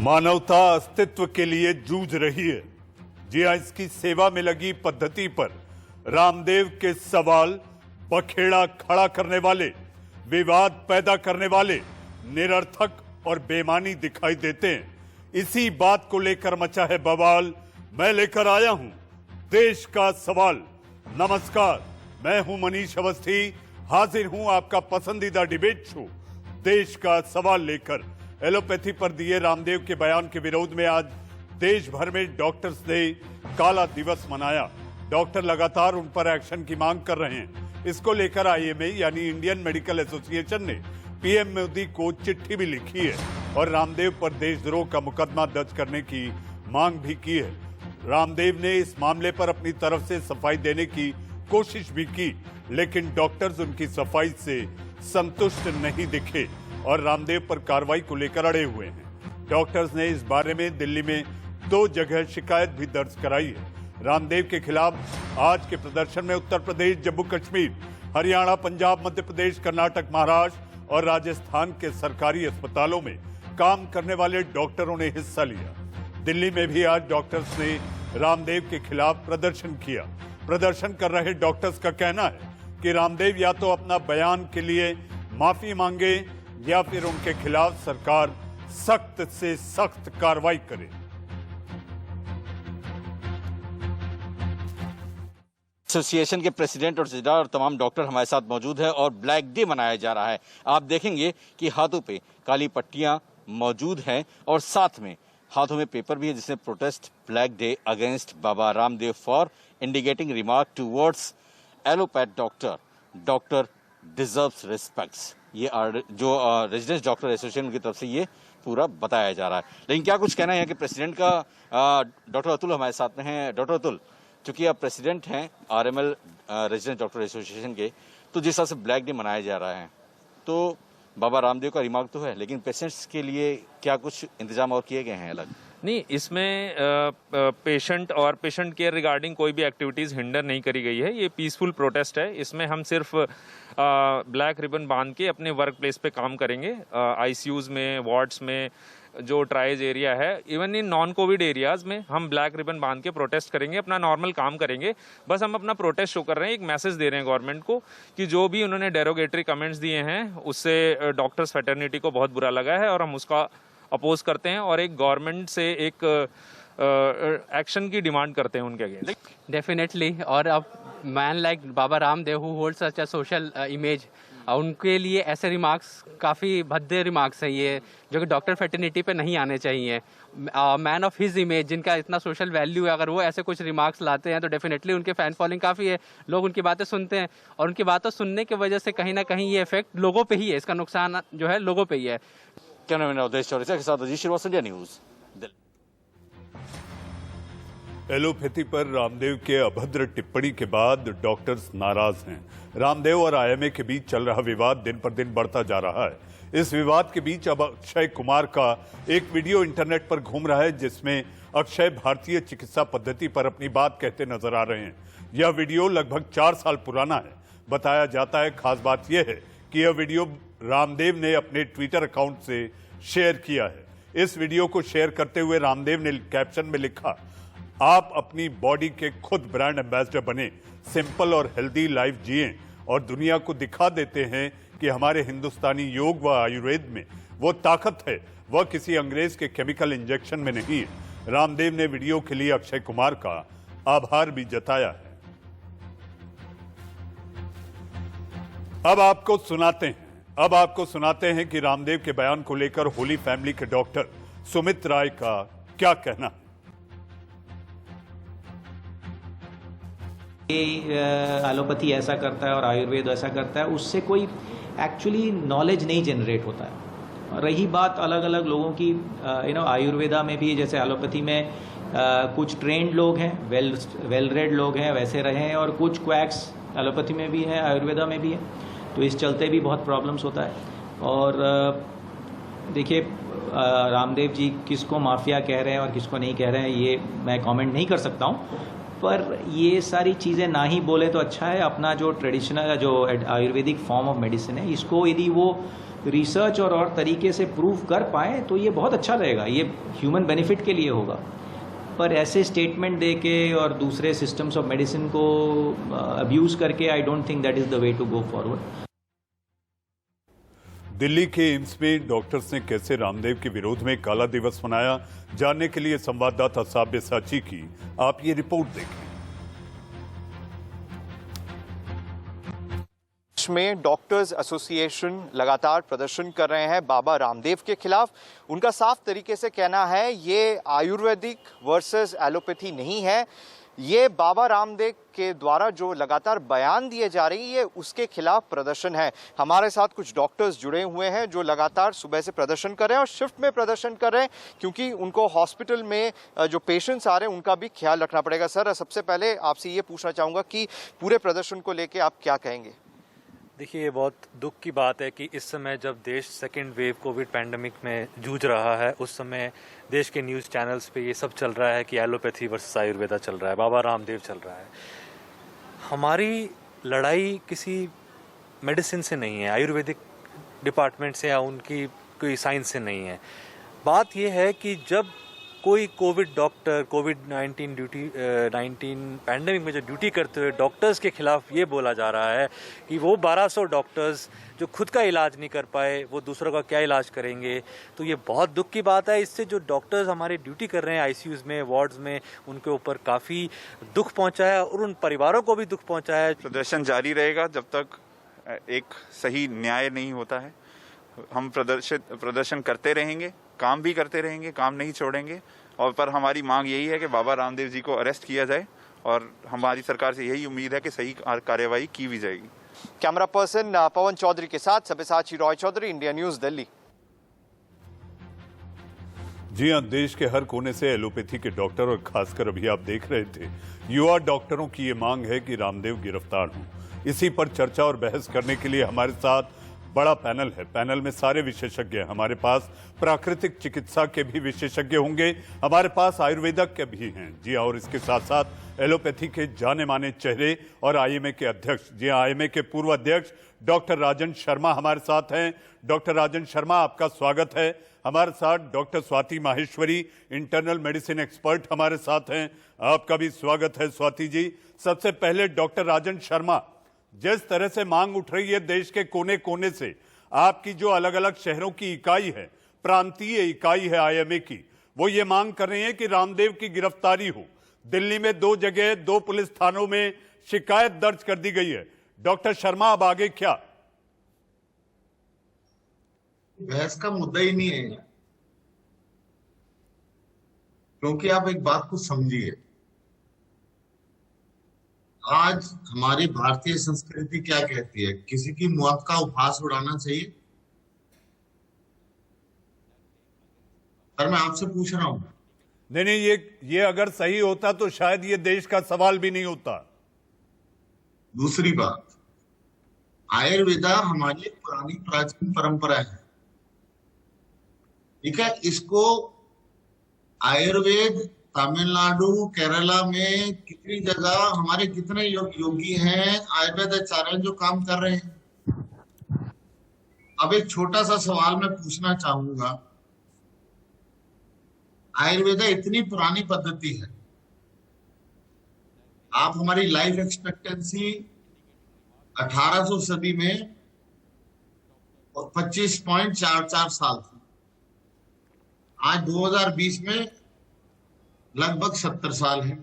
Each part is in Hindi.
मानवता अस्तित्व के लिए जूझ रही है। जी हां, इसकी सेवा में लगी पद्धति पर रामदेव के सवाल बखेड़ा खड़ा करने वाले, विवाद पैदा करने वाले निरर्थक और बेमानी दिखाई देते हैं। इसी बात को लेकर मचा है बवाल। मैं लेकर आया हूं देश का सवाल। नमस्कार, मैं हूं मनीष अवस्थी, हाजिर हूं आपका पसंदीदा डिबेट शो देश का सवाल लेकर। एलोपैथी पर दिए रामदेव के बयान के विरोध में आज देश भर में डॉक्टर्स ने काला दिवस मनाया। डॉक्टर लगातार उन पर एक्शन की मांग कर रहे हैं। इसको लेकर आईएमए यानी इंडियन मेडिकल एसोसिएशन ने पीएम मोदी को चिट्ठी भी लिखी है और रामदेव पर देशद्रोह का मुकदमा दर्ज करने की मांग भी की है। रामदेव ने इस मामले पर अपनी तरफ से सफाई देने की कोशिश भी की, लेकिन डॉक्टर्स उनकी सफाई से संतुष्ट नहीं दिखे और रामदेव पर कार्रवाई को लेकर अड़े हुए हैं। डॉक्टर्स ने इस बारे में दिल्ली में 2 जगह शिकायत भी दर्ज कराई है। रामदेव के खिलाफ आज के प्रदर्शन में उत्तर प्रदेश, जम्मू कश्मीर, हरियाणा, पंजाब, मध्य प्रदेश, कर्नाटक, महाराष्ट्र और राजस्थान के सरकारी अस्पतालों में काम करने वाले डॉक्टरों ने हिस्सा लिया। दिल्ली में भी आज डॉक्टर्स ने रामदेव के खिलाफ प्रदर्शन किया। प्रदर्शन कर रहे डॉक्टर्स का कहना है कि रामदेव या तो अपना बयान के लिए माफी मांगे या फिर उनके खिलाफ सरकार सख्त से सख्त कार्रवाई करे। एसोसिएशन के प्रेसिडेंट और सदर और तमाम डॉक्टर हमारे साथ मौजूद हैं और ब्लैक डे मनाया जा रहा है। आप देखेंगे कि हाथों पे काली पट्टियां मौजूद हैं और साथ में हाथों में पेपर भी है जिसमें protest black day against Baba Ramdev for indicating remark towards allopath doctor deserves respects. ये जो रेजिडेंस डॉक्टर एसोसिएशन की तरफ से ये पूरा बताया जा रहा है। लेकिन क्या कुछ कहना है यहाँ के प्रेसिडेंट का? डॉक्टर अतुल हमारे साथ में हैं। डॉक्टर अतुल, चूंकि आप प्रेसिडेंट हैं आरएमएल रेजिडेंस डॉक्टर एसोसिएशन के, तो जिस हिसाब से ब्लैक डे मनाया जा रहा है तो बाबा रामदेव का रिमार्क तो है, लेकिन पेशेंट्स के लिए क्या कुछ इंतजाम और किए गए हैं अलग? नहीं, इसमें पेशेंट और पेशेंट केयर रिगार्डिंग कोई भी एक्टिविटीज़ हिंडर नहीं करी गई है। ये पीसफुल प्रोटेस्ट है। इसमें हम सिर्फ ब्लैक रिबन बांध के अपने वर्क प्लेस पे काम करेंगे। आईसीयूज़ में, वार्ड्स में, जो ट्राइज एरिया है, even in non Covid areas में हम ब्लैक रिबन बांध के प्रोटेस्ट करेंगे, अपना नॉर्मल काम करेंगे। बस हम अपना प्रोटेस्ट शो कर रहे हैं, एक मैसेज दे रहे हैं गवर्नमेंट को कि जो भी उन्होंने डेरोगेटरी कमेंट्स दिए हैं उससे डॉक्टर्स फैटर्निटी को बहुत बुरा लगा है और हम उसका अपोज करते हैं और एक गवर्नमेंट से एक एक्शन की डिमांड करते हैं उनके अगेंस्ट। डेफिनेटली। और अब man like Baba Ramdev who hold such a social image, उनके लिए ऐसे रिमार्क्स काफ़ी भद्दे रिमार्क्स हैं ये, जो कि डॉक्टर फैटर्निटी पे नहीं आने चाहिए। मैन ऑफ हिज इमेज, जिनका इतना सोशल वैल्यू है, अगर वो ऐसे कुछ रिमार्क्स लाते हैं तो डेफिनेटली उनके फैन फॉलोइंग काफ़ी है, लोग उनकी बातें सुनते हैं और उनकी बातें सुनने की वजह से कहीं ना कहीं ये इफेक्ट लोगों पे ही है, इसका नुकसान जो है लोगों पे ही है। कैमरामैन अवधेश चौरसिया के साथ Ajit Srivastava, India News, Delhi. Allopathy पर रामदेव के अभद्र टिप्पणी के बाद डॉक्टर्स नाराज हैं। रामदेव और आईएमए के बीच चल रहा विवाद दिन पर दिन बढ़ता जा रहा है। इस विवाद के बीच अब अक्षय कुमार का एक वीडियो इंटरनेट पर घूम रहा है जिसमें अक्षय भारतीय चिकित्सा पद्धति पर अपनी बात कहते नजर आ रहे हैं। यह वीडियो लगभग 4 साल पुराना है बताया जाता है। खास बात यह है कि यह वीडियो रामदेव ने अपने ट्विटर अकाउंट से शेयर किया है। इस वीडियो को शेयर करते हुए रामदेव ने कैप्शन में लिखा, आप अपनी बॉडी के खुद ब्रांड एम्बेसडर बने, सिंपल और हेल्दी लाइफ जिएं और दुनिया को दिखा देते हैं कि हमारे हिंदुस्तानी योग व आयुर्वेद में वो ताकत है, वह किसी अंग्रेज के केमिकल इंजेक्शन में नहीं है। रामदेव ने वीडियो के लिए अक्षय कुमार का आभार भी जताया है। अब आपको सुनाते हैं कि रामदेव के बयान को लेकर होली फैमिली के डॉक्टर सुमित राय का क्या कहना है। एलोपैथी ऐसा करता है और आयुर्वेद ऐसा करता है, उससे कोई एक्चुअली नॉलेज नहीं जनरेट होता है। रही बात अलग अलग लोगों की, आयुर्वेदा में भी जैसे एलोपैथी में कुछ ट्रेंड लोग हैं, वेल रेड लोग हैं, वैसे रहे हैं, और कुछ क्वैक्स एलोपैथी में भी है, आयुर्वेदा में भी है, तो इस चलते भी बहुत प्रॉब्लम्स होता है। और देखिए, रामदेव जी किसको माफिया कह रहे हैं और किसको नहीं कह रहे हैं ये मैं कमेंट नहीं कर सकता हूँ, पर ये सारी चीज़ें ना ही बोले तो अच्छा है। अपना जो ट्रेडिशनल जो आयुर्वेदिक फॉर्म ऑफ मेडिसिन है, इसको यदि वो रिसर्च और तरीके से प्रूव कर पाए तो ये बहुत अच्छा रहेगा, ये ह्यूमन बेनिफिट के लिए होगा। पर ऐसे स्टेटमेंट दे के और दूसरे सिस्टम्स ऑफ मेडिसिन को अब्यूज़ करके, I don't think that is the way to go forward. Delhi के एम्स में डॉक्टर्स ने कैसे रामदेव के विरोध में काला दिवस मनाया, जानने के लिए संवाददाता साब्यसाची की आप ये रिपोर्ट देखें। में डॉक्टर्स एसोसिएशन लगातार प्रदर्शन कर रहे हैं बाबा रामदेव के खिलाफ। उनका साफ तरीके से कहना है ये आयुर्वेदिक वर्सेस एलोपैथी नहीं है, ये बाबा रामदेव के द्वारा जो लगातार बयान दिए जा रही है उसके खिलाफ प्रदर्शन है। हमारे साथ कुछ डॉक्टर्स जुड़े हुए हैं जो लगातार सुबह से प्रदर्शन कर रहे हैं और शिफ्ट में प्रदर्शन कर रहे हैं, क्योंकि उनको हॉस्पिटल में जो पेशेंट्स आ रहे हैं उनका भी ख्याल रखना पड़ेगा। सर, सबसे पहले आपसे ये पूछना चाहूँगा कि पूरे प्रदर्शन को लेकर आप क्या कहेंगे? देखिए, ये बहुत दुख की बात है कि इस समय जब देश सेकेंड वेव कोविड पैंडमिक में जूझ रहा है, उस समय देश के न्यूज़ चैनल्स पे ये सब चल रहा है कि एलोपैथी वर्सेस आयुर्वेदा चल रहा है, बाबा रामदेव चल रहा है। हमारी लड़ाई किसी मेडिसिन से नहीं है, आयुर्वेदिक डिपार्टमेंट से या उनकी कोई साइंस से नहीं है। बात ये है कि जब कोई कोविड डॉक्टर कोविड-19 पैंडमिक में जो ड्यूटी करते हुए डॉक्टर्स के खिलाफ ये बोला जा रहा है कि वो 1200 डॉक्टर्स जो खुद का इलाज नहीं कर पाए वो दूसरों का क्या इलाज करेंगे, तो ये बहुत दुख की बात है। इससे जो डॉक्टर्स हमारे ड्यूटी कर रहे हैं आईसीयूज़ में, वार्ड्स में, उनके ऊपर काफ़ी दुख पहुंचा है और उन परिवारों को भी दुख पहुंचा है। प्रदर्शन जारी रहेगा जब तक एक सही न्याय नहीं होता है। हम प्रदर्शन करते रहेंगे, काम भी करते रहेंगे, काम नहीं छोड़ेंगे। और पर हमारी मांग यही है कि बाबा रामदेव जी को अरेस्ट किया जाए और हमारी सरकार से यही उम्मीद है कि सही कार्यवाही की भी जाएगी। कैमरा पर्सन पवन चौधरी के साथ सब्यसाची रॉय चौधरी, इंडिया न्यूज़, दिल्ली। जी हां, देश के हर कोने से एलोपैथी के डॉक्टर और खासकर अभी आप देख रहे थे युवा डॉक्टरों की ये मांग है कि रामदेव गिरफ्तार हों। इसी पर चर्चा और बहस करने के लिए हमारे साथ बड़ा पैनल है। पैनल में सारे विशेषज्ञ हैं। हमारे पास प्राकृतिक चिकित्सा के भी विशेषज्ञ होंगे, हमारे पास आयुर्वेदक के भी हैं। जी हाँ, और इसके साथ साथ एलोपैथी के जाने माने चेहरे और आईएमए के अध्यक्ष, जी हाँ, आईएमए के पूर्व अध्यक्ष डॉक्टर राजन शर्मा हमारे साथ हैं। डॉक्टर राजन शर्मा, आपका स्वागत है। हमारे साथ doctor Swati Maheshwari, internal medicine expert हमारे साथ हैं, आपका भी स्वागत है स्वाति जी। सबसे पहले डॉक्टर राजन शर्मा, जिस तरह से मांग उठ रही है देश के कोने कोने से, आपकी जो अलग अलग शहरों की इकाई है, प्रांतीय इकाई है आईएमए की, वो ये मांग कर रही है कि रामदेव की गिरफ्तारी हो। दिल्ली में 2 जगह 2 पुलिस थानों में शिकायत दर्ज कर दी गई है। डॉक्टर शर्मा, अब आगे क्या? बहस का मुद्दा ही नहीं है, क्योंकि आप एक बात को समझिए, आज हमारी भारतीय संस्कृति क्या कहती है, किसी की मौत का उपहास उड़ाना चाहिए? पर मैं आपसे पूछ रहा हूं। नहीं, ये अगर सही होता तो शायद ये देश का सवाल भी नहीं होता। दूसरी बात, आयुर्वेदा हमारी एक पुरानी प्राचीन परंपरा है, ठीक है। इसको आयुर्वेद तमिलनाडु, केरला में कितनी जगह हमारे कितने योगी हैं, आयुर्वेद आचार्य जो काम कर रहे हैं। अब एक छोटा सा सवाल मैं पूछना चाहूंगा, आयुर्वेद इतनी पुरानी पद्धति है, आप हमारी लाइफ एक्सपेक्टेंसी 1800 सदी में 25.44 साल थी, आज 2020 में लगभग 70 साल है।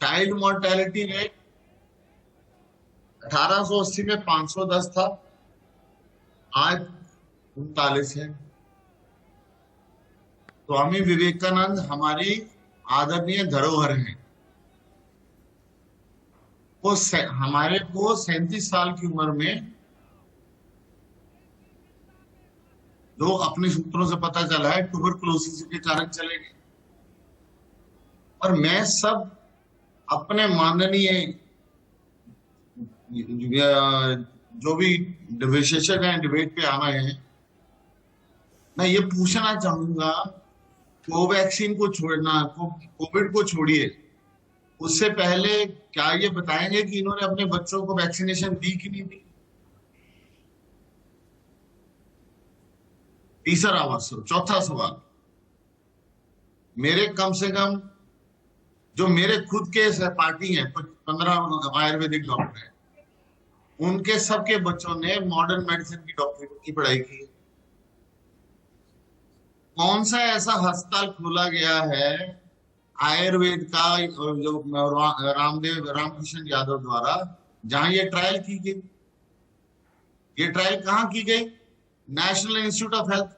चाइल्ड मोर्टेलिटी रेट 1880 में 510 था, आज 39 है। स्वामी विवेकानंद हमारी आदरणीय धरोहर है। वो हमारे को 37 साल की उम्र में, जो अपने सूत्रों से पता चला है, ट्यूबरकुलोसिस के कारण चले गए। और मैं सब अपने माननीय जो भी विशेषज्ञ हैं डिबेट पे आ रहे हैं, मैं ये पूछना चाहूंगा कोवैक्सीन को छोड़ना, कोविड को छोड़िए, उससे पहले क्या ये बताएंगे कि इन्होंने अपने बच्चों को वैक्सीनेशन दी कि नहीं दी? तीसरा चौथा सवाल, मेरे कम से कम जो मेरे खुद के सहपाठी हैं, 15 आयुर्वेदिक डॉक्टर हैं, उनके सबके बच्चों ने मॉडर्न मेडिसिन की डॉक्टरी की पढ़ाई की। कौन सा ऐसा अस्पताल खोला गया है आयुर्वेद का जो रामकृष्ण यादव द्वारा, जहां ये ट्रायल की गई? ये ट्रायल कहाँ की गई? National institute of health,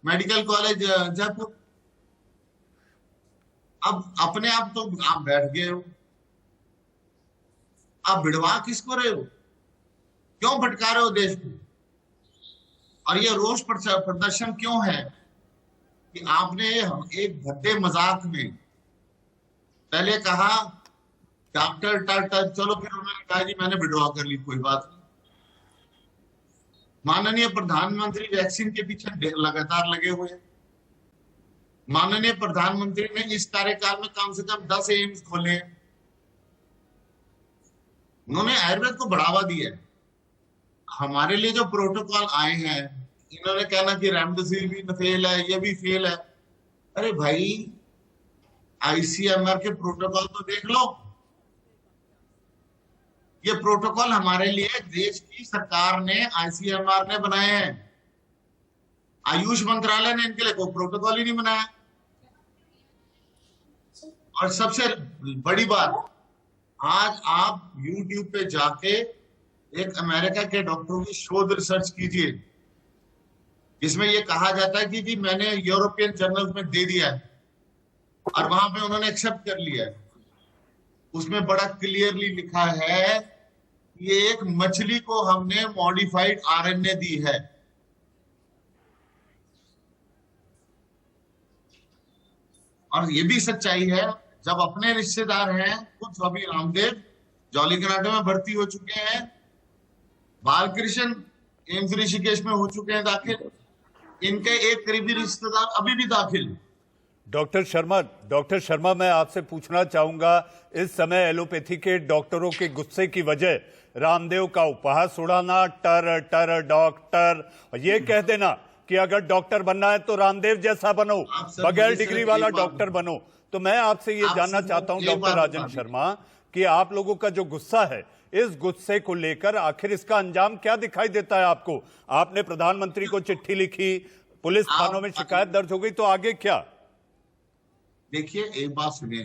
medical college Jaipur. अब अपने आप तो आप बैठ गए हो, आप भिड़वा किसको रहे हो? क्यों भटका रहे हो देश को? और ये रोष प्रदर्शन क्यों है कि आपने एक भद्दे मजाक में पहले कहा डॉक्टर चलो, फिर उन्होंने कहा जी मैंने विड्रॉ कर ली, कोई बात नहीं। माननीय प्रधानमंत्री वैक्सीन के पीछे लगातार लगे हुए हैं। माननीय प्रधानमंत्री ने इस कार्यकाल में कम से कम 10 एम्स खोले हैं। उन्होंने आयुर्वेद को बढ़ावा दिया है। हमारे लिए जो प्रोटोकॉल आए हैं, इन्होंने कहना कि रेमडेसिविर भी फेल है, ये भी फेल है। अरे भाई, आईसीएमआर के प्रोटोकॉल तो देख लो। ये प्रोटोकॉल हमारे लिए देश की सरकार ने, आईसीएमआर ने बनाए हैं। आयुष मंत्रालय ने इनके लिए कोई प्रोटोकॉल ही नहीं बनाया। और सबसे बड़ी बात, आज आप YouTube पे जाके एक अमेरिका के डॉक्टरों की शोध रिसर्च कीजिए, जिसमें यह कहा जाता है कि जी मैंने यूरोपियन जर्नल में दे दिया है और वहां पे उन्होंने एक्सेप्ट कर लिया है। उसमें बड़ा क्लियरली लिखा है कि ये एक मछली को हमने मॉडिफाइड आरएनए दी है। और ये भी सच्चाई है, जब अपने रिश्तेदार हैं, खुद अभी रामदेव जॉली कर्नाटक में भर्ती हो चुके हैं, बालकृष्ण एम्स ऋषिकेश में हो चुके हैं दाखिल, इनके एक करीबी रिश्तेदार अभी भी दाखिल। डॉक्टर शर्मा, मैं आपसे पूछना चाहूंगा, इस समय एलोपैथी के डॉक्टरों के गुस्से की वजह रामदेव का उपहास उड़ाना, टर डॉक्टर, ये कह देना कि अगर डॉक्टर बनना है तो रामदेव जैसा बनो, बगैर डिग्री वाला डॉक्टर बनो। तो मैं आपसे ये जानना चाहता हूं डॉक्टर राजन शर्मा कि आप लोगों का जो गुस्सा है, इस गुस्से को लेकर आखिर इसका अंजाम क्या दिखाई देता है आपको? आपने प्रधानमंत्री को चिट्ठी लिखी, पुलिस थानों में शिकायत दर्ज हो गई, तो आगे क्या? देखिए, एक बात सुनिए,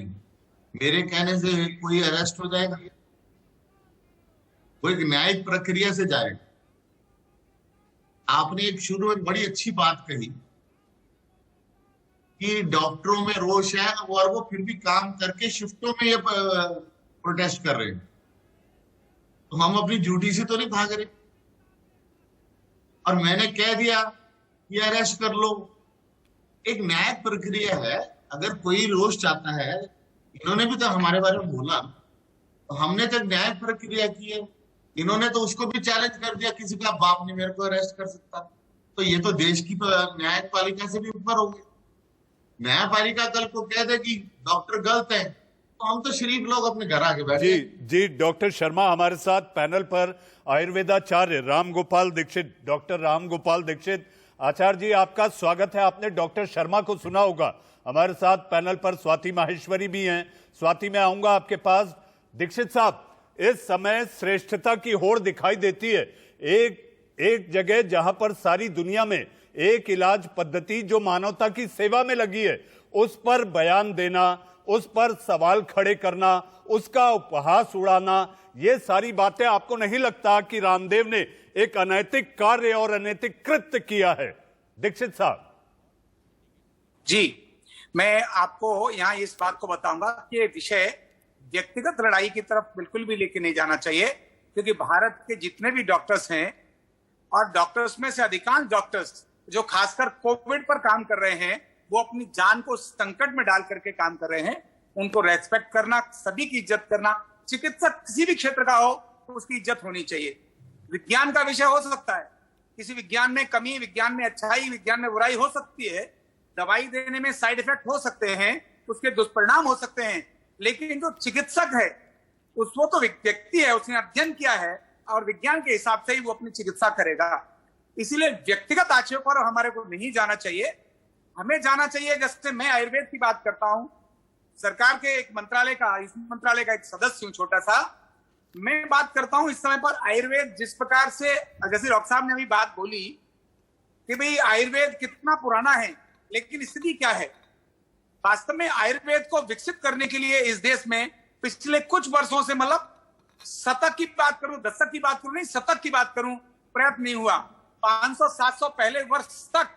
मेरे कहने से कोई अरेस्ट हो जाएगा? कोई न्यायिक प्रक्रिया से जाएगा? आपने एक शुरू में बड़ी अच्छी बात कही कि डॉक्टरों में रोष है और वो फिर भी काम करके शिफ्टों में ये प्रोटेस्ट कर रहे हैं। तो हम अपनी ड्यूटी से तो नहीं भाग रहे। और मैंने कह दिया कि अरेस्ट कर लो। एक न्यायिक प्रक्रिया है, अगर कोई रोष चाहता है, इन्होंने भी तो हमारे बारे में बोला, तो हमने तो न्यायिक प्रक्रिया की है। इन्होंने तो उसको भी चैलेंज कर दिया, किसी का बाप नहीं मेरे को अरेस्ट कर सकता। तो ये तो देश की न्यायपालिका से भी ऊपर हो गए। न्यायपालिका कल को कह दे कि डॉक्टर गलत है, तो हम तो शरीफ लोग अपने घर आके बैठे। जी डॉक्टर शर्मा, हमारे साथ पैनल पर आयुर्वेदाचार्य रामगोपाल दीक्षित, डॉक्टर रामगोपाल दीक्षित। आचार्य जी, आपका स्वागत है। आपने डॉक्टर शर्मा को सुना होगा। हमारे साथ पैनल पर स्वाति माहेश्वरी भी हैं। स्वाति, मैं आऊंगा आपके पास। दीक्षित साहब, इस समय श्रेष्ठता की होड़ दिखाई देती है। एक जगह जहां पर सारी दुनिया में एक इलाज पद्धति जो मानवता की सेवा में लगी है, उस पर बयान देना, उस पर सवाल खड़े करना, उसका उपहास उड़ाना, ये सारी बातें, आपको नहीं लगता कि रामदेव ने एक अनैतिक कार्य और अनैतिक कृत्य किया है? दीक्षित साहब जी, मैं आपको यहाँ इस बात को बताऊंगा कि ये विषय व्यक्तिगत लड़ाई की तरफ बिल्कुल भी लेके नहीं जाना चाहिए, क्योंकि भारत के जितने भी डॉक्टर्स हैं, और डॉक्टर्स में से अधिकांश डॉक्टर्स जो खासकर कोविड पर काम कर रहे हैं, वो अपनी जान को संकट में डाल करके काम कर रहे हैं। उनको रेस्पेक्ट करना, सभी की इज्जत करना, चिकित्सक किसी भी क्षेत्र का हो तो उसकी इज्जत होनी चाहिए। विज्ञान का विषय हो सकता है, किसी विज्ञान में कमी, विज्ञान में अच्छाई, विज्ञान में बुराई हो सकती है, दवाई देने में साइड इफेक्ट हो सकते हैं, उसके दुष्परिणाम हो सकते हैं, लेकिन जो चिकित्सक है वो तो व्यक्ति है, उसने अध्ययन किया है और विज्ञान के हिसाब से ही वो अपनी चिकित्सा करेगा। इसीलिए व्यक्तिगत आक्षेप पर हमारे को नहीं जाना चाहिए। हमें जाना चाहिए, जैसे मैं आयुर्वेद की बात करता हूं, सरकार के एक मंत्रालय का, इस मंत्रालय का एक सदस्य हूं छोटा सा, मैं बात करता हूं इस समय पर आयुर्वेद जिस प्रकार से, जैसे डॉक्टर साहब ने अभी बात बोली कि भाई आयुर्वेद कितना पुराना है, लेकिन स्थिति क्या है। वास्तव में आयुर्वेद को विकसित करने के लिए इस देश में पिछले कुछ वर्षों से, मतलब शतक की बात करूं, दशक की बात करूं नहीं, शतक की बात करूं, प्रयत्न नहीं हुआ। 500-700 पहले वर्ष तक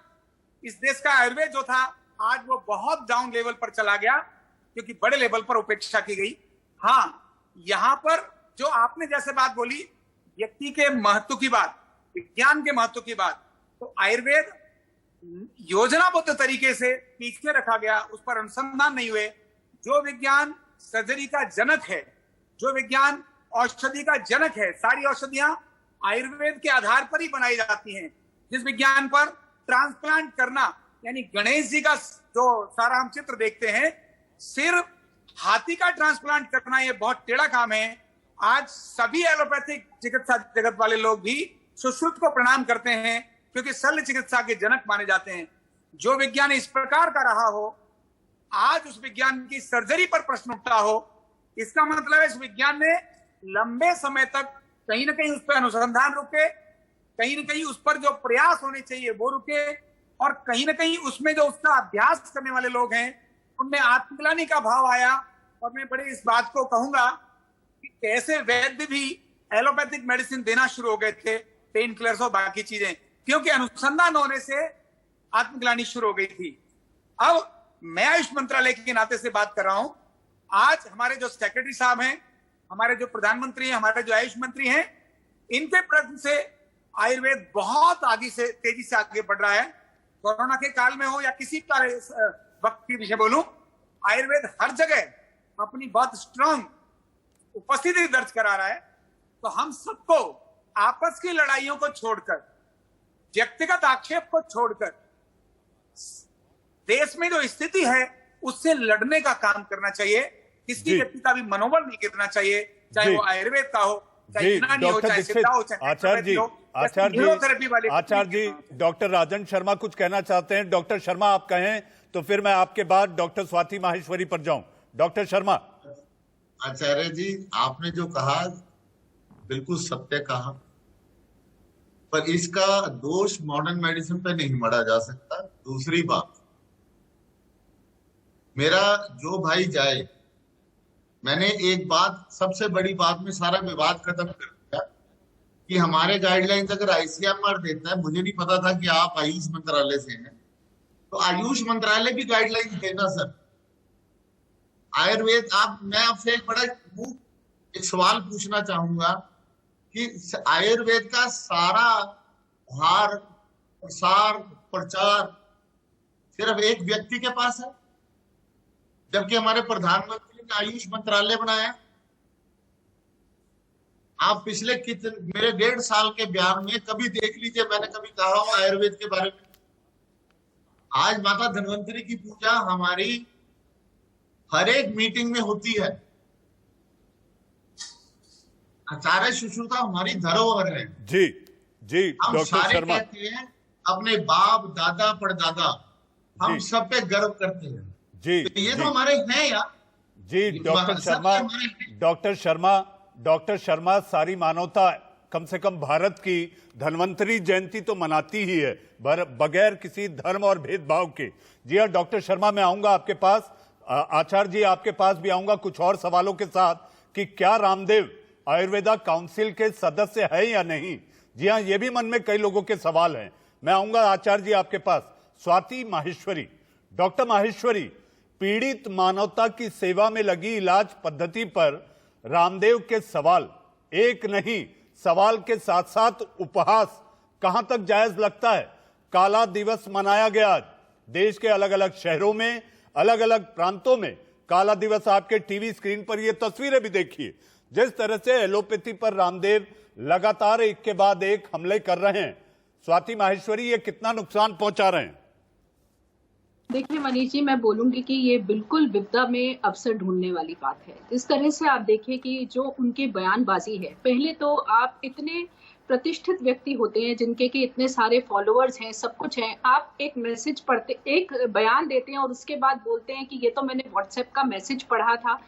इस देश का आयुर्वेद जो था, आज वो बहुत डाउन लेवल पर चला गया, क्योंकि बड़े लेवल पर उपेक्षा की गई। हाँ, यहां पर जो आपने जैसे बात बोली, व्यक्ति के महत्व की बात, विज्ञान के महत्व की बात, तो आयुर्वेद योजनाबद्ध तरीके से पीछे रखा गया, उस पर अनुसंधान नहीं हुए। जो विज्ञान सर्जरी का जनक है, जो विज्ञान औषधि का जनक है, सारी औषधियां आयुर्वेद के आधार पर ही बनाई जाती हैं। जिस विज्ञान पर ट्रांसप्लांट करना, यानी गणेश जी का जो सारा हम चित्र देखते हैं, सिर्फ हाथी का ट्रांसप्लांट करना ये बहुत टेढ़ा काम है। आज सभी एलोपैथिक चिकित्सा जगत वाले लोग भी सुश्रुत को प्रणाम करते हैं, क्योंकि शल्य चिकित्सा के जनक माने जाते हैं। जो विज्ञान इस प्रकार का रहा हो, आज उस विज्ञान की सर्जरी पर प्रश्न उठता हो, इसका मतलब है इस विज्ञान ने लंबे समय तक कहीं ना कहीं उस पर अनुसंधान रुके, कहीं ना कहीं उस पर जो प्रयास होने चाहिए वो रुके, और कहीं ना कहीं उसमें जो उसका अभ्यास करने वाले लोग हैं उनमें आत्मग्लानि का भाव आया। और मैं बड़े इस बात को कहूंगा कि कैसे वैद्य भी एलोपैथिक मेडिसिन देना शुरू हो गए थे, पेन किलर्स और बाकी चीजें, क्योंकि अनुसंधान होने से आत्मग्लानि शुरू हो गई थी। अब मैं आयुष मंत्रालय के नाते से बात कर रहा हूं। आज हमारे जो सेक्रेटरी साहब हैं, हमारे जो प्रधानमंत्री हैं, हमारे जो आयुष मंत्री हैं, इनके प्रयत्न से आयुर्वेद बहुत आगे से, तेजी से आगे बढ़ रहा है। कोरोना के काल में हो या किसी वक्त की विषय बोलूं, आयुर्वेद हर जगह अपनी बहुत स्ट्रांग उपस्थिति दर्ज करा रहा है। तो हम सबको आपस की लड़ाइयों को छोड़कर, व्यक्तिगत आक्षेप को छोड़कर, देश में जो स्थिति है उससे लड़ने का काम करना चाहिए। किसी व्यक्ति का भी मनोबल नहीं गिरना चाहिए, चाहे वो आयुर्वेद का हो, चाहे यूनानी हो, चाहे सिद्धा हो, चाहे आचार्य जी, डॉक्टर राजन शर्मा कुछ कहना चाहते हैं। डॉक्टर शर्मा आप कहें तो फिर मैं आपके बाद डॉक्टर स्वाति माहेश्वरी पर जाऊं। डॉक्टर शर्मा। आचार्य जी, आपने जो कहा बिल्कुल सत्य कहा, पर इसका दोष मॉडर्न मेडिसिन पे नहीं मढ़ा जा सकता। दूसरी बात, मेरा जो भाई जाए, मैंने एक बात, सबसे बड़ी बात में सारा विवाद खत्म कर दिया कि हमारे गाइडलाइंस अगर आईसीएमआर देता है, मुझे नहीं पता था कि आप आयुष मंत्रालय से हैं, तो आयुष मंत्रालय भी गाइडलाइंस देना सर। आयुर्वेद, मैं आपसे एक बड़ा एक सवाल पूछना चाहूंगा कि आयुर्वेद का सारा भार, प्रसार, प्रचार सिर्फ एक व्यक्ति के पास है, जबकि हमारे प्रधानमंत्री ने आयुष मंत्रालय बनाया। आप पिछले मेरे 1.5 साल के बयान में कभी देख लीजिए, मैंने कभी कहा हो आयुर्वेद के बारे में। आज माता धन्वंतरी की पूजा हमारी हर एक मीटिंग में होती है। आचार्य सुश्रुता हमारी धरोहर है। जी जी, हम सारे कहते हैं अपने बाप दादा परदादा, हम सब पे गर्व करते हैं जी। तो ये तो हमारे हैं यार जी। डॉक्टर शर्मा, सारी मानवता कम से कम भारत की धन्वंतरी जयंती तो मनाती ही है, बगैर किसी धर्म और भेदभाव के। जी हाँ डॉक्टर शर्मा, मैं आऊंगा आपके पास। आचार्य जी आपके पास भी आऊंगा कुछ और सवालों के साथ कि क्या रामदेव आयुर्वेदा काउंसिल के सदस्य है या नहीं। जी हाँ, ये भी मन में कई लोगों के सवाल हैं। मैं आऊंगा आचार्य जी आपके पास। स्वाति माहेश्वरी, डॉक्टर माहेश्वरी, पीड़ित मानवता की सेवा में लगी इलाज पद्धति पर रामदेव के सवाल, एक नहीं, सवाल के साथ साथ उपहास कहां तक जायज लगता है। काला दिवस मनाया गया आज देश के अलग अलग शहरों में, अलग अलग प्रांतों में। काला दिवस, आपके टीवी स्क्रीन पर ये तस्वीरें भी देखिए, जिस तरह से एलोपैथी पर रामदेव लगातार एक के बाद एक हमले कर रहे हैं। स्वाति माहेश्वरी, ये कितना नुकसान पहुंचा रहे हैं? देखिए मनीष जी, मैं बोलूंगी कि ये बिल्कुल विपदा में अवसर ढूंढने वाली बात है। जिस तरह से आप देखिए कि जो उनकी बयानबाजी है, पहले तो आप इतने प्रतिष्ठित व्यक्ति होते हैं जिनके कि इतने सारे फॉलोअर्स हैं, सब कुछ है, आप एक मैसेज पढ़ते, एक बयान देते हैं और उसके बाद बोलते हैं कि ये तो मैंने व्हाट्सएप का मैसेज पढ़ा था।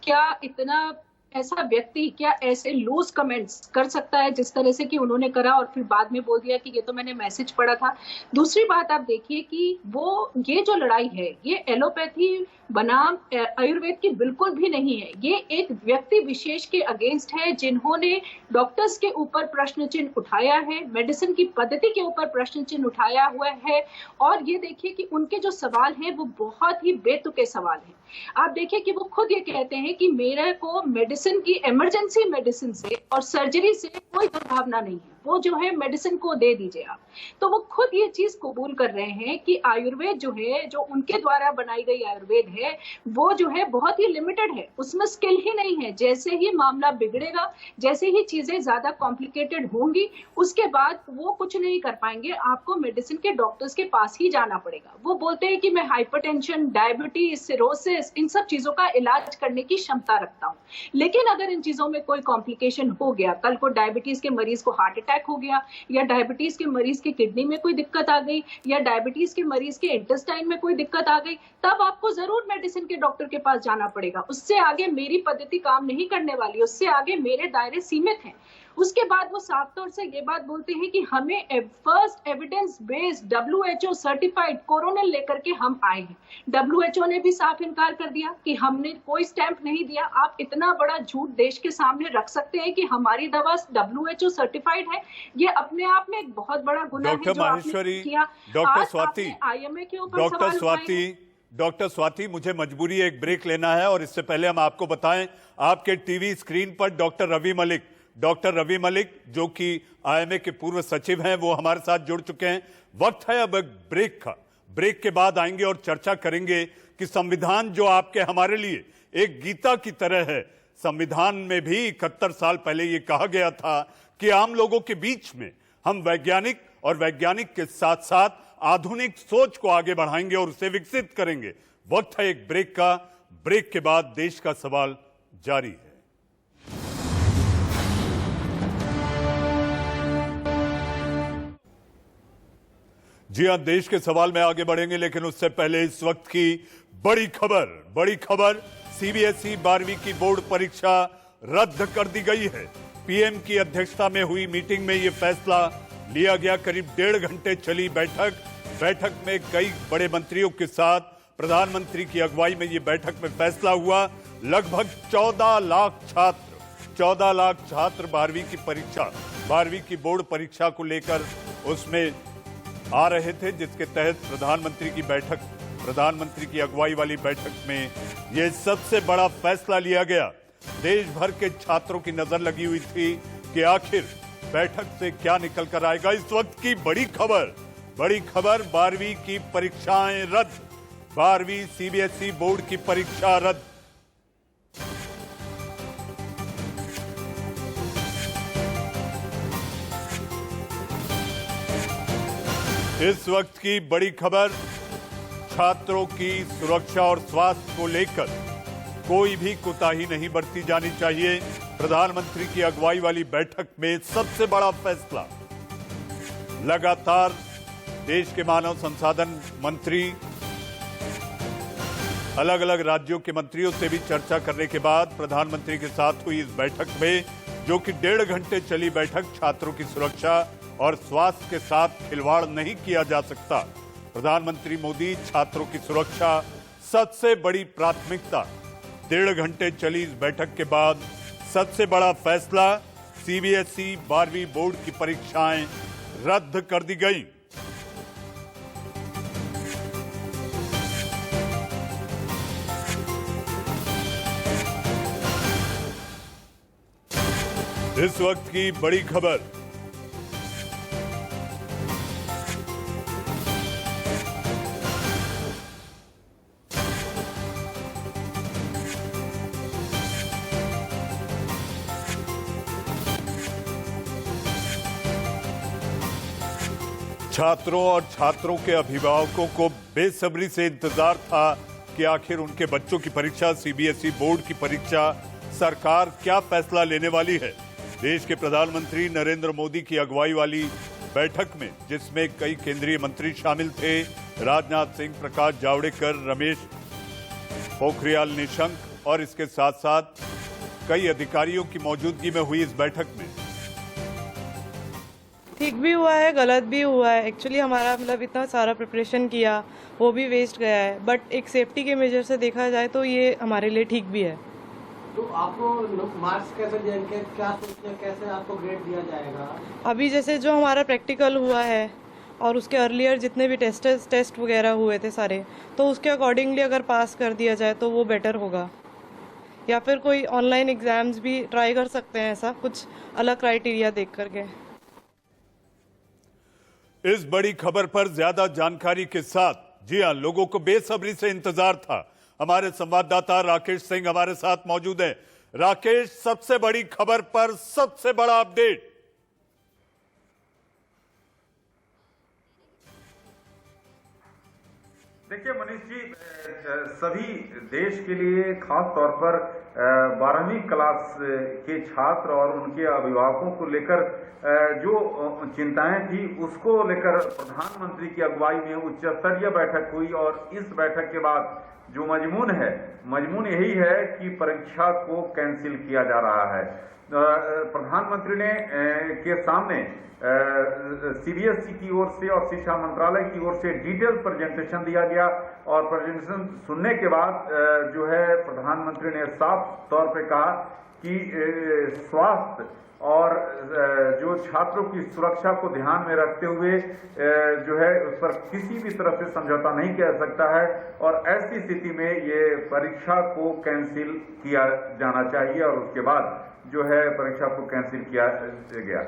क्या इतना ऐसा व्यक्ति क्या ऐसे लूज कमेंट्स कर सकता है जिस तरह से कि उन्होंने करा और फिर बाद में बोल दिया कि ये तो मैंने मैसेज पढ़ा था। दूसरी बात आप देखिए कि वो ये जो लड़ाई है ये एलोपैथी बनाम आयुर्वेद की बिल्कुल भी नहीं है। ये एक व्यक्ति विशेष के अगेंस्ट है जिन्होंने डॉक्टर्स के ऊपर प्रश्न चिन्ह उठाया है, मेडिसिन की पद्धति के ऊपर प्रश्न चिन्ह उठाया हुआ है। और ये देखिए कि उनके जो सवाल हैं वो बहुत ही बेतुके सवाल हैं। आप देखिए कि वो खुद ये कहते हैं कि मेरे को मेडिसिन की, इमरजेंसी मेडिसिन से और सर्जरी से कोई दुर्भावना नहीं है, वो जो है मेडिसिन को दे दीजिए आप। तो वो खुद ये चीज कबूल कर रहे हैं कि आयुर्वेद जो है, जो उनके द्वारा बनाई गई आयुर्वेद है, वो जो है बहुत ही लिमिटेड है, उसमें स्किल ही नहीं है। जैसे ही मामला बिगड़ेगा, जैसे ही चीजें ज्यादा कॉम्प्लिकेटेड होंगी, उसके बाद वो कुछ नहीं कर पाएंगे, आपको मेडिसिन के डॉक्टर्स के पास ही जाना पड़ेगा। वो बोलते हैं कि मैं हाइपरटेंशन, डायबिटीज, सिरोसिस, इन सब चीजों का इलाज करने की क्षमता रखता हूँ, लेकिन अगर इन चीजों में कोई कॉम्प्लिकेशन हो गया, कल को डायबिटीज के मरीज को हार्ट अटैक हो गया, या डायबिटीज के मरीज के किडनी में कोई दिक्कत आ गई, या डायबिटीज के मरीज के इंटेस्टाइन में कोई दिक्कत आ गई, तब आपको जरूर मेडिसिन के डॉक्टर के पास जाना पड़ेगा। उससे आगे मेरी पद्धति काम नहीं करने वाली, उससे आगे मेरे दायरे सीमित हैं। उसके बाद वो साफ तौर से ये बात बोलते हैं कि हमें first evidence based WHO certified Coronil लेकर के हम आए हैं। WHO ने भी साफ इनकार कर दिया कि हमने कोई स्टैंप नहीं दिया। आप इतना बड़ा झूठ देश के सामने रख सकते हैं कि हमारी दवा WHO सर्टिफाइड है? ये अपने आप में एक बहुत बड़ा गुनाह है जो आपने किया। डॉक्टर स्वाति, IMA के ऊपर सवाल उठाए। डॉक्टर स्वाति, मुझे मजबूरी है एक ब्रेक लेना है, और इससे पहले हम आपको बताएं, आपके टीवी स्क्रीन पर डॉक्टर रवि मलिक जो कि IMA के पूर्व सचिव हैं, वो हमारे साथ जुड़ चुके हैं। वक्त है अब एक ब्रेक का। ब्रेक के बाद आएंगे और चर्चा करेंगे कि संविधान जो आपके हमारे लिए एक गीता की तरह है, संविधान में भी 71 साल पहले ये कहा गया था कि आम लोगों के बीच में हम वैज्ञानिक और वैज्ञानिक के साथ साथ आधुनिक सोच को आगे बढ़ाएंगे और उसे विकसित करेंगे। वक्त है एक ब्रेक का। ब्रेक के बाद देश का सवाल जारी है। जी हां, देश के सवाल में आगे बढ़ेंगे, लेकिन उससे पहले इस वक्त की बड़ी खबर CBSE 12वीं की बोर्ड परीक्षा रद्द कर दी गई है। PM की अध्यक्षता में हुई मीटिंग में यह फैसला लिया गया। करीब 1.5 घंटे चली बैठक में कई बड़े मंत्रियों के साथ प्रधानमंत्री की अगुवाई में यह बैठक में फैसला हुआ। लगभग 14 लाख छात्र 12वीं की बोर्ड परीक्षा को लेकर उसमें आ रहे थे, जिसके तहत प्रधानमंत्री की अगुवाई वाली बैठक में यह सबसे बड़ा फैसला लिया गया। देश भर के छात्रों की नजर लगी हुई थी कि आखिर बैठक से क्या निकल कर आएगा। इस वक्त की बड़ी खबर 12वीं की परीक्षाएं रद्द, 12वीं CBSE बोर्ड की परीक्षा रद्द। इस वक्त की बड़ी खबर, छात्रों की सुरक्षा और स्वास्थ्य को लेकर कोई भी कोताही नहीं बरती जानी चाहिए। प्रधानमंत्री की अगुवाई वाली बैठक में सबसे बड़ा फैसला। लगातार देश के मानव संसाधन मंत्री, अलग अलग राज्यों के मंत्रियों से भी चर्चा करने के बाद प्रधानमंत्री के साथ हुई इस बैठक में, जो कि 1.5 घंटे चली बैठक, छात्रों की सुरक्षा और स्वास्थ्य के साथ खिलवाड़ नहीं किया जा सकता। प्रधानमंत्री मोदी, छात्रों की सुरक्षा सबसे बड़ी प्राथमिकता। 1.5 घंटे चली इस बैठक के बाद सबसे बड़ा फैसला, CBSE 12वीं बोर्ड की परीक्षाएं रद्द कर दी गई। इस वक्त की बड़ी खबर, छात्रों और छात्रों के अभिभावकों को बेसब्री से इंतजार था कि आखिर उनके बच्चों की परीक्षा, सीबीएसई बोर्ड की परीक्षा, सरकार क्या फैसला लेने वाली है। देश के प्रधानमंत्री नरेंद्र मोदी की अगुवाई वाली बैठक में, जिसमें कई केंद्रीय मंत्री शामिल थे, राजनाथ सिंह, प्रकाश जावड़ेकर, रमेश पोखरियाल निशंक और इसके साथ साथ कई अधिकारियों की मौजूदगी में हुई इस बैठक में। ठीक भी हुआ है, गलत भी हुआ है। एक्चुअली हमारा मतलब इतना सारा प्रिपरेशन किया, वो भी वेस्ट गया है। बट एक सेफ्टी के मेजर से देखा जाए तो ये हमारे लिए ठीक भी है। तो आपको मार्क्स कैसे देंगे, क्या सोचते हैं, कैसे आपको ग्रेड दिया जाएगा? अभी जैसे जो हमारा प्रैक्टिकल हुआ है और उसके अर्लियर जितने भी टेस्ट वगैरह हुए थे सारे, तो उसके अकॉर्डिंगली अगर पास कर दिया जाए तो वो बेटर होगा। या फिर कोई ऑनलाइन एग्जाम्स भी ट्राई कर सकते हैं, ऐसा कुछ अलग क्राइटेरिया देख करके। इस बड़ी खबर पर ज्यादा जानकारी के साथ, जी हां, लोगों को बेसब्री से इंतजार था। हमारे संवाददाता राकेश सिंह हमारे साथ मौजूद हैं। राकेश, सबसे बड़ी खबर पर सबसे बड़ा अपडेट। देखिए मनीष जी, सभी देश के लिए खास तौर पर 12वीं क्लास के छात्र और उनके अभिभावकों को लेकर जो चिंताएं थी, उसको लेकर प्रधानमंत्री की अगुवाई में उच्च स्तरीय बैठक हुई। और इस बैठक के बाद जो मजमून यही है कि परीक्षा को कैंसिल किया जा रहा है। प्रधानमंत्री ने के सामने सीबीएसई की ओर से और शिक्षा मंत्रालय की ओर से डिटेल प्रेजेंटेशन दिया गया और प्रेजेंटेशन सुनने के बाद जो है प्रधानमंत्री ने साफ तौर पे कहा कि स्वास्थ्य और जो छात्रों की सुरक्षा को ध्यान में रखते हुए जो है उस पर किसी भी तरह से समझौता नहीं किया जा सकता है और ऐसी स्थिति में ये परीक्षा को कैंसिल किया जाना चाहिए और उसके बाद जो है परीक्षा को कैंसिल किया गया।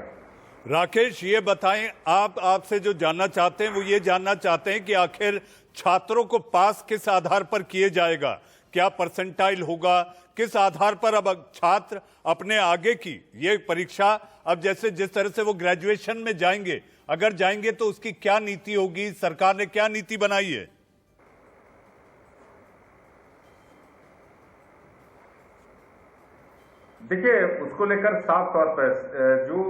राकेश, ये बताएं, आपसे जो जानना चाहते हैं वो ये जानना चाहते हैं कि आखिर छात्रों को पास किस आधार पर किए जाएगा, क्या परसेंटाइल होगा, किस आधार पर अब छात्र अपने आगे की ये परीक्षा, अब जैसे जिस तरह से वो ग्रेजुएशन में जाएंगे, अगर जाएंगे तो उसकी क्या नीति होगी, सरकार ने क्या नीति बनाई है? देखिए, उसको लेकर साफ तौर पर जो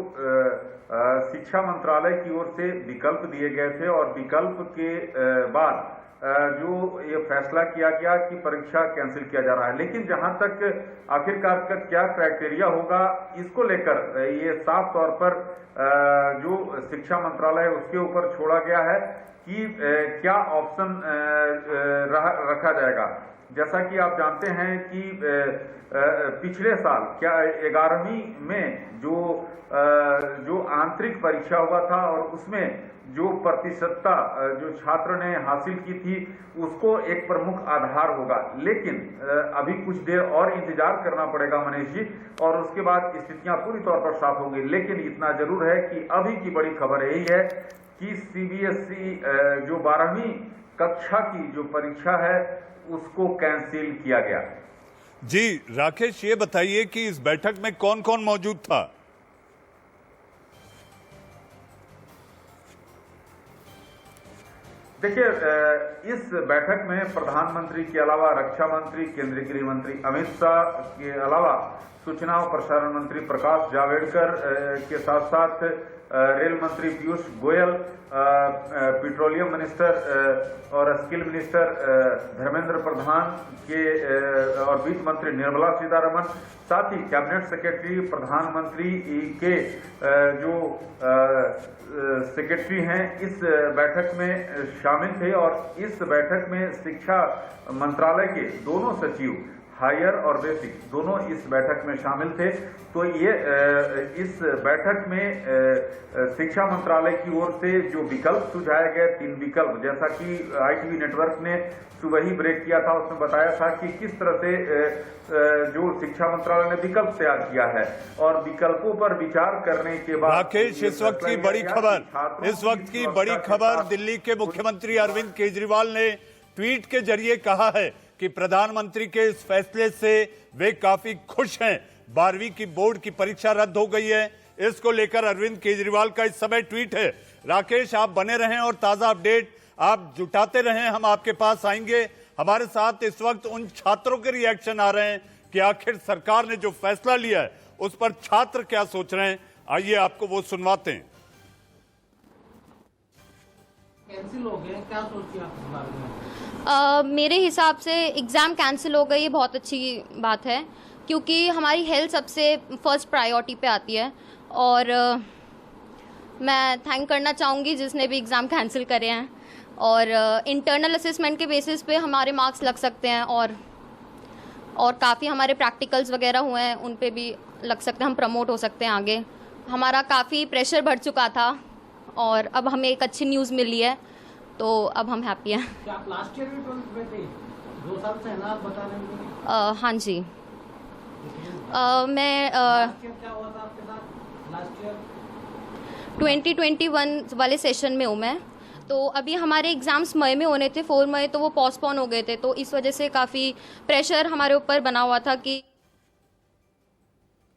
शिक्षा मंत्रालय की ओर से विकल्प दिए गए थे और विकल्प के बाद जो ये फैसला किया गया कि परीक्षा कैंसिल किया जा रहा है। लेकिन जहां तक आखिरकार का क्या क्राइटेरिया होगा, इसको लेकर ये साफ तौर पर जो शिक्षा मंत्रालय है उसके ऊपर छोड़ा गया है कि क्या ऑप्शन रखा जाएगा। जैसा कि आप जानते हैं कि पिछले साल क्या 11वीं में जो आंतरिक परीक्षा हुआ था और उसमें जो प्रतिशतता जो छात्र ने हासिल की थी उसको एक प्रमुख आधार होगा। लेकिन अभी कुछ देर और इंतजार करना पड़ेगा मनीष जी, और उसके बाद स्थितियां पूरी तौर पर साफ होंगी। लेकिन इतना जरूर है कि अभी की बड़ी खबर यही है कि सीबीएसई जो 12वीं कक्षा की जो परीक्षा है उसको कैंसिल किया गया। जी राकेश, ये बताइए कि इस बैठक में कौन कौन मौजूद था? देखिए, इस बैठक में प्रधानमंत्री के अलावा रक्षा मंत्री, केंद्रीय गृह मंत्री अमित शाह के अलावा सूचना और प्रसारण मंत्री प्रकाश जावड़ेकर के साथ साथ रेल मंत्री पीयूष गोयल, पेट्रोलियम मिनिस्टर और स्किल मिनिस्टर धर्मेंद्र प्रधान के और वित्त मंत्री निर्मला सीतारमण, साथ ही कैबिनेट सेक्रेटरी प्रधानमंत्री के जो सेक्रेटरी हैं इस बैठक में शामिल थे। और इस बैठक में शिक्षा मंत्रालय के दोनों सचिव, हायर और बेसिक, दोनों इस बैठक में शामिल थे। तो ये इस बैठक में शिक्षा मंत्रालय की ओर से जो विकल्प सुझाए गए, 3 विकल्प, जैसा कि ITV नेटवर्क ने सुबह ही ब्रेक किया था, उसमें बताया था कि किस तरह से जो शिक्षा मंत्रालय ने विकल्प तैयार किया है और विकल्पों पर विचार करने के बाद राकेश, इस वक्त की बड़ी खबर, दिल्ली के मुख्यमंत्री अरविंद केजरीवाल ने ट्वीट के जरिए कहा है कि प्रधानमंत्री के इस फैसले से वे काफी खुश हैं। 12वीं की बोर्ड की परीक्षा रद्द हो गई है। इसको लेकर अरविंद केजरीवाल का इस समय ट्वीट है। राकेश, आप बने रहें और ताजा अपडेट आप जुटाते रहें, हम आपके पास आएंगे। हमारे साथ इस वक्त उन छात्रों के रिएक्शन आ रहे हैं कि आखिर सरकार ने जो फैसला लिया है उस पर छात्र क्या सोच रहे हैं, आइए आपको वो सुनवाते हैं। कैंसिल हो गए, क्या सोचती हैं आप इस बारे में? मेरे हिसाब से एग्ज़ाम कैंसिल हो गई, ये बहुत अच्छी बात है, क्योंकि हमारी हेल्थ सबसे फर्स्ट प्रायोरिटी पे आती है। और मैं थैंक करना चाहूँगी जिसने भी एग्ज़ाम कैंसिल करे हैं। और इंटरनल असेसमेंट के बेसिस पे हमारे मार्क्स लग सकते हैं, और काफ़ी हमारे प्रैक्टिकल्स वगैरह हुए हैं, उन पे भी लग सकते हैं, हम प्रमोट हो सकते हैं आगे। हमारा काफ़ी प्रेशर बढ़ चुका था और अब हमें एक अच्छी न्यूज़ मिली है, तो अब हम हैप्पी हैं। क्या आप लास्ट ईयर भी 12th में थे? 2 साल से है ना, आप बता रहे हैं? हाँ जी। मैं क्या हुआ था आपके साथ लास्ट ईयर? 2021 वाले सेशन में हूँ मैं। तो अभी हमारे एग्ज़ाम्स मई में होने थे, 4 मई, तो वो पोस्टपोन हो गए थे, तो इस वजह से काफ़ी प्रेशर हमारे ऊपर बना हुआ था कि।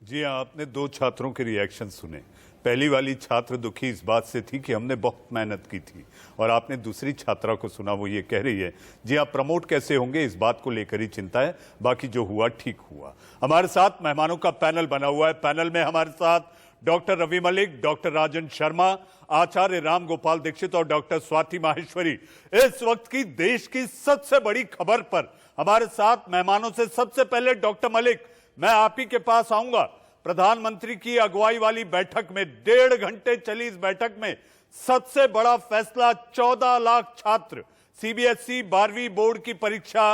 जी हाँ, आपने 2 छात्रों के रिएक्शन सुने। पहली वाली छात्र दुखी इस बात से थी कि हमने बहुत मेहनत की थी, और आपने दूसरी छात्रा को सुना, वो ये कह रही है जी आप प्रमोट कैसे होंगे इस बात को लेकर ही चिंता है, बाकी जो हुआ ठीक हुआ। हमारे साथ मेहमानों का पैनल बना हुआ है। पैनल में हमारे साथ डॉक्टर रवि मलिक, डॉक्टर राजन शर्मा, आचार्य राम गोपाल दीक्षित और डॉक्टर स्वाति माहेश्वरी। इस वक्त की देश की सबसे बड़ी खबर पर हमारे साथ मेहमानों से सबसे पहले डॉक्टर मलिक, मैं आप ही के पास आऊंगा। प्रधानमंत्री की अगुवाई वाली बैठक में 1.5 घंटे चली इस बैठक में सबसे बड़ा फैसला 14 लाख छात्र सीबीएसई 12वीं बोर्ड की परीक्षा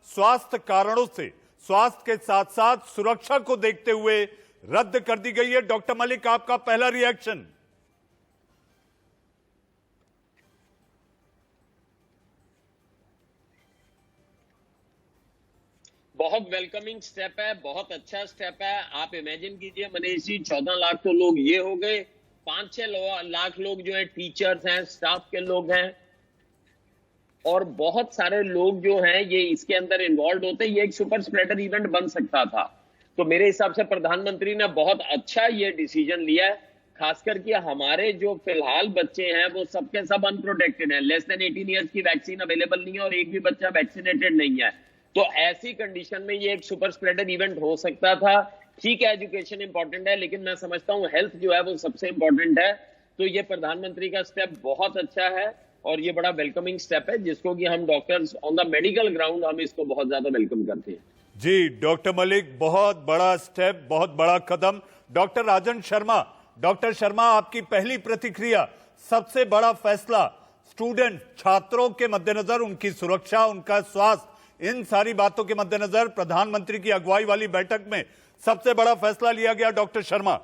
स्वास्थ्य कारणों से, स्वास्थ्य के साथ साथ सुरक्षा को देखते हुए रद्द कर दी गई है। डॉक्टर मलिक, आपका पहला रिएक्शन। बहुत वेलकमिंग स्टेप है, बहुत अच्छा स्टेप है। आप इमेजिन कीजिए मनीष जी, 14 लाख तो लोग ये हो गए, 5-6 लाख लोग जो है टीचर्स हैं, स्टाफ के लोग हैं, और बहुत सारे लोग जो हैं ये इसके अंदर इन्वॉल्व होते। ये एक सुपर स्प्रेडर इवेंट बन सकता था। तो मेरे हिसाब से प्रधानमंत्री ने बहुत अच्छा ये डिसीजन लिया है, खासकर कि हमारे जो फिलहाल बच्चे हैं वो सबके सब अनप्रोटेक्टेड हैं। लेस देन 18 ईयर्स की वैक्सीन अवेलेबल नहीं है और एक भी बच्चा वैक्सीनेटेड नहीं है। तो ऐसी कंडीशन में ये एक सुपर स्प्रेडर इवेंट हो सकता था। ठीक है, एजुकेशन इंपॉर्टेंट है, लेकिन मैं समझता हूं हेल्थ जो है वो सबसे इंपॉर्टेंट है। तो ये प्रधानमंत्री का स्टेप बहुत अच्छा है और ये बड़ा वेलकमिंग स्टेप है, जिसको कि हम doctors on the medical ground हम इसको बहुत ज्यादा वेलकम करते हैं। जी डॉक्टर मलिक, बहुत बड़ा स्टेप, बहुत बड़ा कदम। डॉक्टर राजन शर्मा, डॉक्टर शर्मा, आपकी पहली प्रतिक्रिया, सबसे बड़ा फैसला स्टूडेंट, छात्रों के मद्देनजर, उनकी सुरक्षा, उनका स्वास्थ्य, इन सारी बातों के मद्देनजर प्रधानमंत्री की अगुवाई वाली बैठक में सबसे बड़ा फैसला लिया गया। डॉक्टर शर्मा,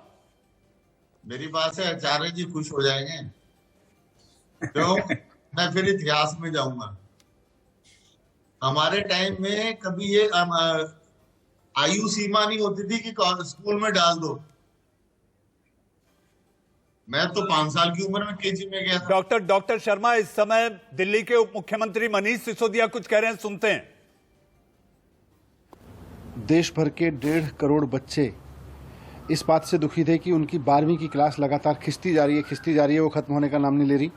मेरी बात से आचार्य जी खुश हो जाएंगे, क्यों? मैं फिर इतिहास में जाऊंगा। हमारे टाइम में कभी ये आयु सीमा नहीं होती थी कि स्कूल में डाल दो। मैं तो 5 साल की उम्र में केजी में गया था। डॉक्टर शर्मा, इस समय दिल्ली के उप मुख्यमंत्री मनीष सिसोदिया कुछ कह रहे हैं, सुनते हैं। देश भर के 1.5 करोड़ बच्चे इस बात से दुखी थे कि उनकी 12वीं की क्लास लगातार खिंचती जा रही है, वो खत्म होने का नाम नहीं ले रही।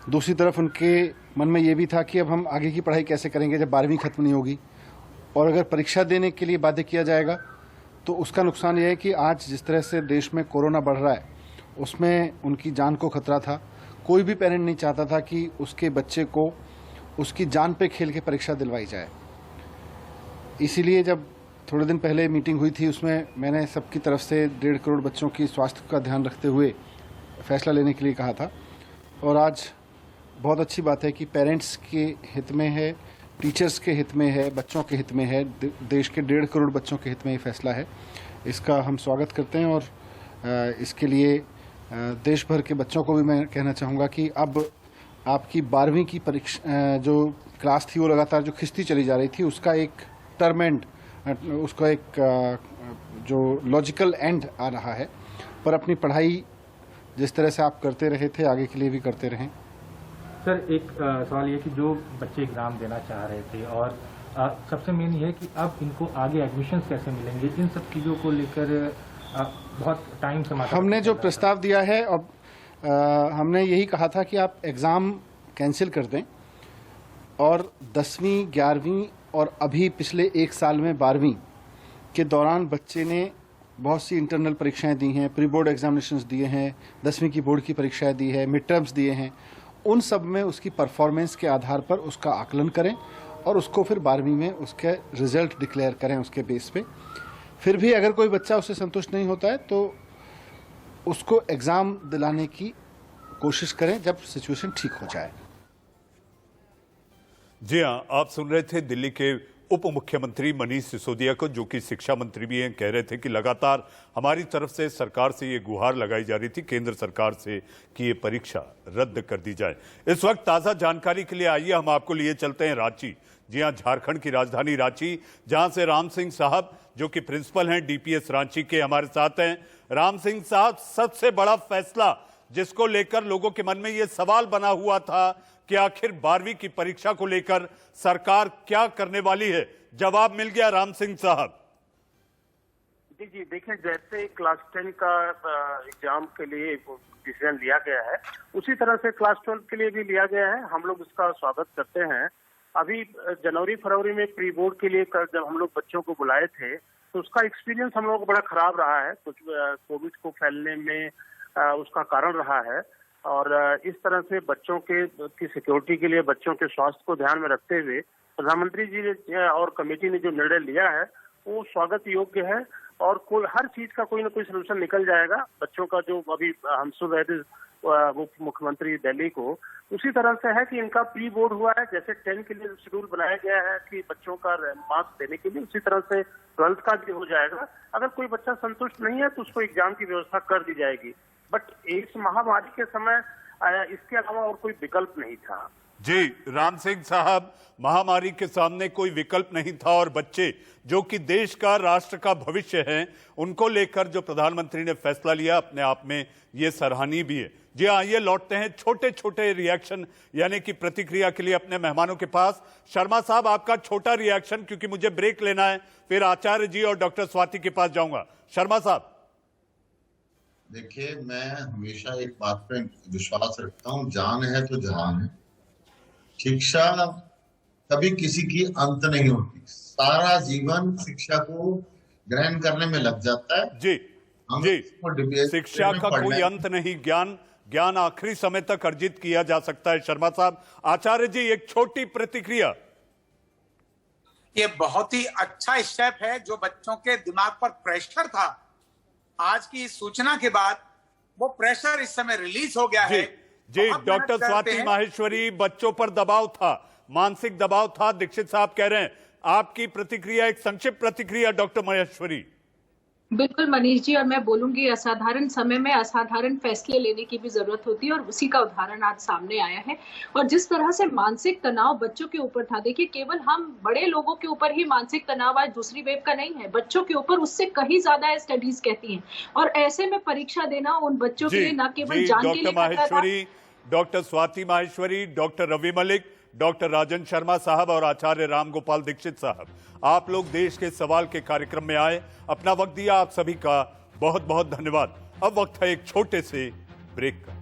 दूसरी तरफ उनके मन में ये भी था कि अब हम आगे की पढ़ाई कैसे करेंगे जब 12वीं खत्म नहीं होगी, और अगर परीक्षा देने के लिए बाध्य किया जाएगा तो उसका नुकसान ये है कि आज जिस तरह से देश में कोरोना बढ़ रहा है उसमें उनकी जान को खतरा था। कोई भी पेरेंट नहीं चाहता था कि उसके बच्चे को उसकी जान पे खेल के परीक्षा दिलवाई जाए। इसीलिए जब थोड़े दिन पहले मीटिंग हुई थी उसमें मैंने सबकी तरफ से 1.5 करोड़ बच्चों की स्वास्थ्य का ध्यान रखते हुए फैसला लेने के लिए कहा था। और आज बहुत अच्छी बात है कि पेरेंट्स के हित में है, टीचर्स के हित में है, बच्चों के हित में है, देश के 1.5 करोड़ बच्चों के हित में ये फैसला है। इसका हम स्वागत करते हैं और इसके लिए देश भर के बच्चों को भी मैं कहना चाहूँगा कि अब आपकी 12वीं की परीक्षा जो क्लास थी वो लगातार जो खिंचती चली जा रही थी उसका एक टर्म एंड, उसका एक जो लॉजिकल एंड आ रहा है। पर अपनी पढ़ाई जिस तरह से आप करते रहे थे आगे के लिए भी करते रहें। सर, एक सवाल ये कि जो बच्चे एग्ज़ाम देना चाह रहे थे और सबसे मेन ये है कि अब इनको आगे एडमिशन्स कैसे मिलेंगे, इन सब चीज़ों को लेकर बहुत टाइम से हमने जो प्रस्ताव दिया है, अब हमने यही कहा था कि आप एग्ज़ाम कैंसिल कर दें और 10वीं 11वीं और अभी पिछले एक साल में 12वीं के दौरान बच्चे ने बहुत सी इंटरनल परीक्षाएं दी हैं, प्री बोर्ड एग्जामिनेशंस दिए हैं, 10वीं की बोर्ड की परीक्षाएं दी है, मिड टर्म्स दिए हैं, उन सब में उसकी परफॉर्मेंस के आधार पर उसका आकलन करें और उसको फिर 12वीं में उसके रिजल्ट डिक्लेयर करें उसके बेस पे। फिर भी अगर कोई बच्चा उससे संतुष्ट नहीं होता है तो उसको एग्ज़ाम दिलाने की कोशिश करें जब सिचुएशन ठीक हो जाए। जी हाँ, आप सुन रहे थे दिल्ली के उप मुख्यमंत्री मनीष सिसोदिया को, जो कि शिक्षा मंत्री भी हैं। कह रहे थे कि लगातार हमारी तरफ से सरकार से ये गुहार लगाई जा रही थी केंद्र सरकार से कि ये परीक्षा रद्द कर दी जाए। इस वक्त ताज़ा जानकारी के लिए आइए हम आपको लिए चलते हैं रांची। जी हाँ, झारखंड की राजधानी रांची, जहां से राम सिंह साहब जो कि प्रिंसिपल हैं डीपीएस रांची के, हमारे साथ हैं। राम सिंह साहब, सबसे बड़ा फैसला जिसको लेकर लोगों के मन में ये सवाल बना हुआ था कि आखिर 12वीं की परीक्षा को लेकर सरकार क्या करने वाली है, जवाब मिल गया राम सिंह साहब। जी देखिए, जैसे क्लास 10 का एग्जाम के लिए डिसीजन लिया गया है, उसी तरह से क्लास 12 के लिए भी लिया गया है। हम लोग इसका स्वागत करते हैं। अभी जनवरी फरवरी में प्री बोर्ड के लिए जब हम लोग बच्चों को बुलाए थे तो उसका एक्सपीरियंस हम लोग को बड़ा खराब रहा है। कुछ कोविड को फैलने में उसका कारण रहा है और इस तरह से बच्चों की सिक्योरिटी के लिए, बच्चों के स्वास्थ्य को ध्यान में रखते हुए प्रधानमंत्री जी ने और कमेटी ने जो निर्णय लिया है वो स्वागत योग्य है और कोई हर चीज का कोई ना कोई सलूशन निकल जाएगा। बच्चों का जो अभी हम सुन रहे थे वो मुख्यमंत्री दिल्ली को, उसी तरह से है कि इनका प्री बोर्ड हुआ है। जैसे 10 के लिए शेड्यूल बनाया गया है कि बच्चों का मार्क्स देने के लिए, उसी तरह से 12th का भी हो जाएगा। अगर कोई बच्चा संतुष्ट नहीं है तो उसको एग्जाम की व्यवस्था कर दी जाएगी। बट इस महामारी के समय इसके अलावा और कोई विकल्प नहीं था। जी राम सिंह साहब, महामारी के सामने कोई विकल्प नहीं था और बच्चे जो कि देश का, राष्ट्र का भविष्य हैं, उनको लेकर जो प्रधानमंत्री ने फैसला लिया अपने आप में ये सराहनीय भी है। जी आइए लौटते हैं छोटे छोटे रिएक्शन यानी कि प्रतिक्रिया के लिए अपने मेहमानों के पास। शर्मा साहब, आपका छोटा रिएक्शन, क्योंकि मुझे ब्रेक लेना है, फिर आचार्य जी और डॉक्टर स्वाति के पास जाऊंगा। शर्मा साहब। देखिए, मैं हमेशा एक बात पे विश्वास रखता हूँ, जान है तो जहान है। शिक्षा कभी किसी की अंत नहीं होती, सारा जीवन शिक्षा को ग्रहण करने में लग जाता है। जी शिक्षा का कोई अंत नहीं, ज्ञान आखिरी समय तक अर्जित किया जा सकता है। शर्मा साहब, आचार्य जी एक छोटी प्रतिक्रिया। ये बहुत ही अच्छा स्टेप है। जो बच्चों के दिमाग पर प्रेशर था, आज की सूचना के बाद वो प्रेशर इस समय रिलीज हो गया है। जी डॉक्टर स्वाति माहेश्वरी, बच्चों पर दबाव था, मानसिक दबाव था, दीक्षित साहब कह रहे हैं। आपकी प्रतिक्रिया, एक संक्षिप्त प्रतिक्रिया डॉक्टर माहेश्वरी। बिल्कुल मनीष जी, और मैं बोलूंगी असाधारण समय में असाधारण फैसले लेने की भी जरूरत होती है और उसी का उदाहरण आज सामने आया है। और जिस तरह से मानसिक तनाव बच्चों के ऊपर था, देखिए केवल हम बड़े लोगों के ऊपर ही मानसिक तनाव आज दूसरी वेव का नहीं है, बच्चों के ऊपर उससे कहीं ज्यादा है, स्टडीज कहती हैं। और ऐसे में परीक्षा देना उन बच्चों के लिए न केवल जान के लिए Maheshwari, doctor Swati Maheshwari, doctor Ravi Malik, doctor Rajan Sharma साहब और आचार्य राम गोपाल दीक्षित साहब, आप लोग देश के सवाल के कार्यक्रम में आए, अपना वक्त दिया, आप सभी का बहुत बहुत धन्यवाद। अब वक्त है एक छोटे से ब्रेक का।